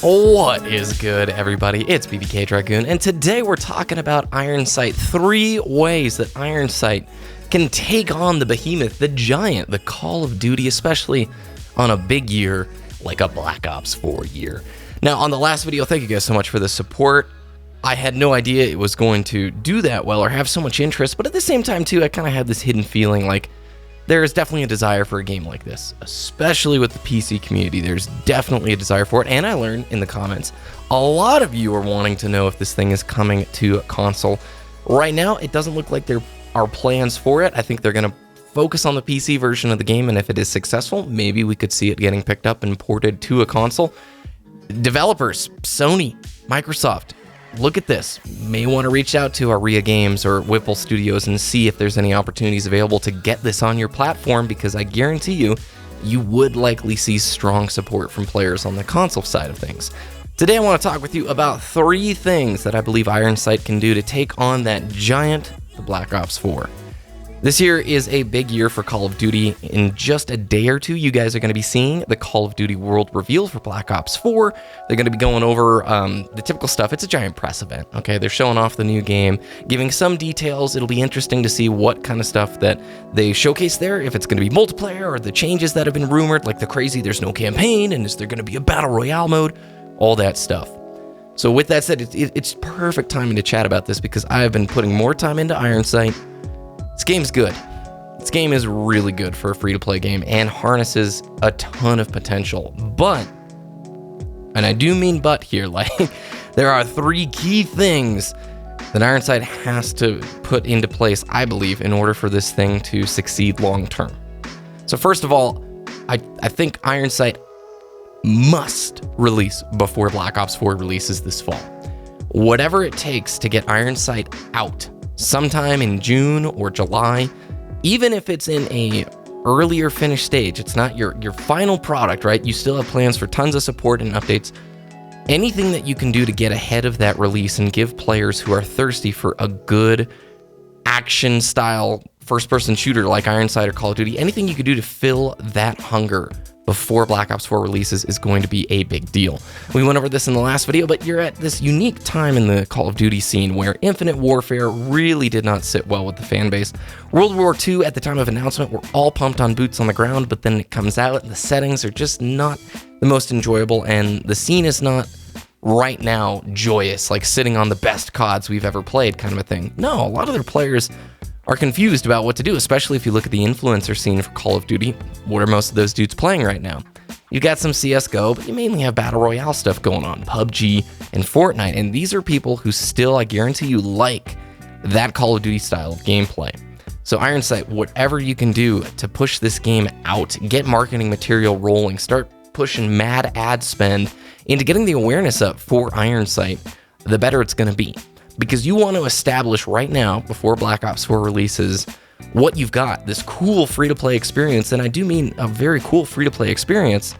What is good, everybody? It's BBKDRAGOON, and today we're talking about Ironsight. 3 ways that Ironsight can take on the behemoth, the giant, the Call of Duty, especially on a big year like a Black Ops 4 year. Now, on the last video, thank you guys so much for the support. I had no idea it was going to do that well or have so much interest, but at the same time, too, I kind of had this hidden feeling like there is definitely a desire for a game like this, especially with the PC community. There's definitely a desire for it, and I learned in the comments, a lot of you are wanting to know if this thing is coming to a console. Right now, it doesn't look like there are plans for it. I think they're going to focus on the PC version of the game, and if it is successful, maybe we could see it getting picked up and ported to a console. Developers, Sony, Microsoft, look at this. May want to reach out to Aria Games or Whipple Studios and see if there's any opportunities available to get this on your platform, because I guarantee you would likely see strong support from players on the console side of things. Today I want to talk with you about 3 things that I believe Ironsight can do to take on that giant, the Black Ops 4. This year is a big year for Call of Duty. In just a day or two, you guys are going to be seeing the Call of Duty World reveal for Black Ops 4. They're going to be going over the typical stuff. It's a giant press event, okay? They're showing off the new game, giving some details. It'll be interesting to see what kind of stuff that they showcase there, if it's going to be multiplayer or the changes that have been rumored, like the crazy there's no campaign, and is there going to be a Battle Royale mode, all that stuff. So with that said, it's perfect timing to chat about this because I've been putting more time into Ironsight. This game's good. This game is really good for a free-to-play game and harnesses a ton of potential. But, and I do mean but here, like, there are 3 key things that Ironsight has to put into place, I believe, in order for this thing to succeed long-term. So first of all, I think Ironsight must release before Black Ops 4 releases this fall. Whatever it takes to get Ironsight out sometime in June or July, even if it's in a earlier finished stage, it's not your final product, right? You still have plans for tons of support and updates. Anything that you can do to get ahead of that release and give players who are thirsty for a good action style first-person shooter like Ironsight or Call of Duty, anything you could do to fill that hunger before Black Ops 4 releases is going to be a big deal. We went over this in the last video, but you're at this unique time in the Call of Duty scene where Infinite Warfare really did not sit well with the fan base. World War II, at the time of announcement, were all pumped on boots on the ground, but then it comes out and the settings are just not the most enjoyable, and the scene is not right now joyous, like sitting on the best CODs we've ever played kind of a thing. No, a lot of their players are confused about what to do, especially if you look at the influencer scene for Call of Duty. What are most of those dudes playing right now? You got some CSGO, but you mainly have Battle Royale stuff going on, PUBG and Fortnite, and these are people who still, I guarantee you, like that Call of Duty style of gameplay. So Ironsight, whatever you can do to push this game out, get marketing material rolling, start pushing mad ad spend into getting the awareness up for Ironsight, the better it's going to be. Because you want to establish right now, before Black Ops 4 releases, what you've got, this cool free-to-play experience, and I do mean a very cool free-to-play experience.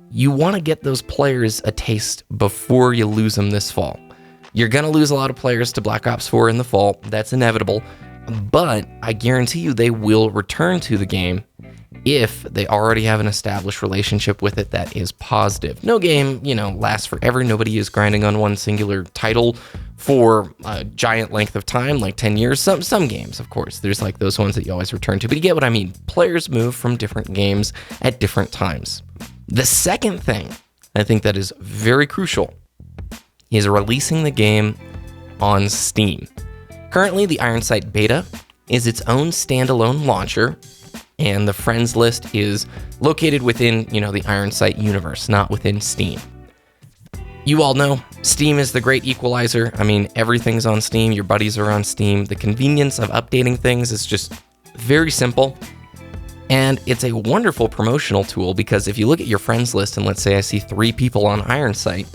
You want to get those players a taste before you lose them this fall. You're going to lose a lot of players to Black Ops 4 in the fall, that's inevitable, but I guarantee you they will return to the game if they already have an established relationship with it that is positive. No game, lasts forever. Nobody is grinding on one singular title for a giant length of time, like 10 years. Some games, of course, there's like those ones that you always return to, but you get what I mean. Players move from different games at different times. The second thing I think that is very crucial is releasing the game on Steam. Currently, the Ironsight beta is its own standalone launcher, and the friends list is located within, the Ironsight universe, not within Steam. You all know Steam is the great equalizer. I mean, everything's on Steam. Your buddies are on Steam. The convenience of updating things is just very simple. And it's a wonderful promotional tool because if you look at your friends list and let's say I see 3 people on Ironsight,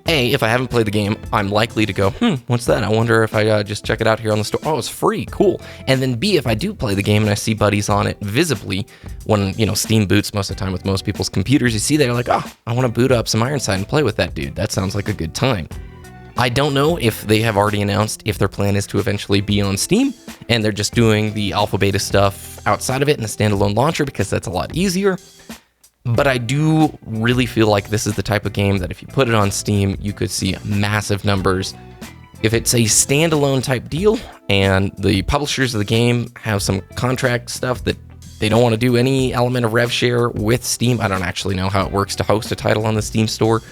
A, if I haven't played the game, I'm likely to go, what's that? I wonder if I just check it out here on the store. Oh, it's free, cool. And then B, if I do play the game and I see buddies on it visibly, when, Steam boots most of the time with most people's computers, you see they're like, oh, I want to boot up some Ironsight and play with that dude. That sounds like a good time. I don't know if they have already announced if their plan is to eventually be on Steam. and they're just doing the alpha beta stuff outside of it in a standalone launcher because that's a lot easier. But I do really feel like this is the type of game that if you put it on Steam, you could see massive numbers. If it's a standalone type deal and the publishers of the game have some contract stuff that they don't want to do any element of rev share with Steam, I don't actually know how it works to host a title on the Steam store.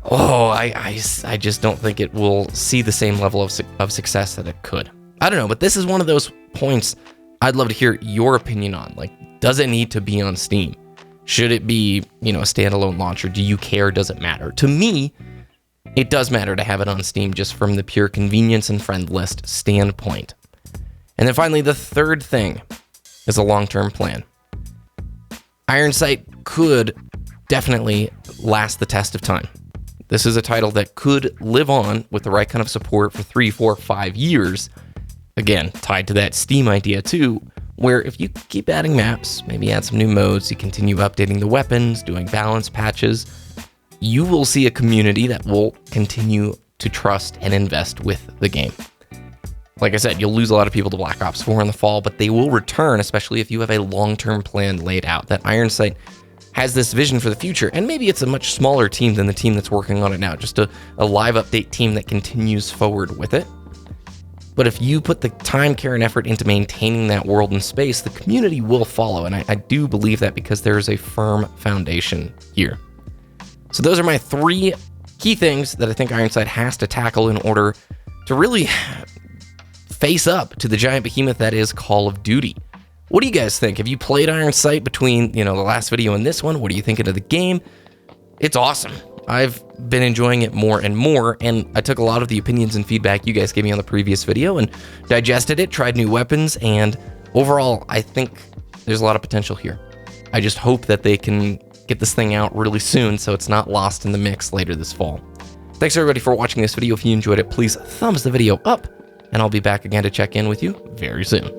I just don't think it will see the same level of success that it could. I don't know, but this is one of those points I'd love to hear your opinion on. Like, does it need to be on Steam? Should it be, a standalone launcher? Do you care? Does it matter? To me, it does matter to have it on Steam just from the pure convenience and friend list standpoint. And then finally, the third thing is a long-term plan. Ironsight could definitely last the test of time. This is a title that could live on with the right kind of support for 3, 4, 5 years. Again, tied to that Steam idea too, where if you keep adding maps, maybe add some new modes, you continue updating the weapons, doing balance patches, you will see a community that will continue to trust and invest with the game. Like I said, you'll lose a lot of people to Black Ops 4 in the fall, but they will return, especially if you have a long-term plan laid out. That Ironsight has this vision for the future, and maybe it's a much smaller team than the team that's working on it now, just a live update team that continues forward with it. But if you put the time, care, and effort into maintaining that world and space, the community will follow, and I do believe that because there is a firm foundation here. So those are my 3 key things that I think Ironsight has to tackle in order to really face up to the giant behemoth that is Call of Duty. What do you guys think? Have you played Ironsight between, the last video and this one? What are you thinking of the game? It's awesome. I've been enjoying it more and more, and I took a lot of the opinions and feedback you guys gave me on the previous video and digested it, tried new weapons, and overall, I think there's a lot of potential here. I just hope that they can get this thing out really soon so it's not lost in the mix later this fall. Thanks everybody for watching this video. If you enjoyed it, please thumbs the video up, and I'll be back again to check in with you very soon.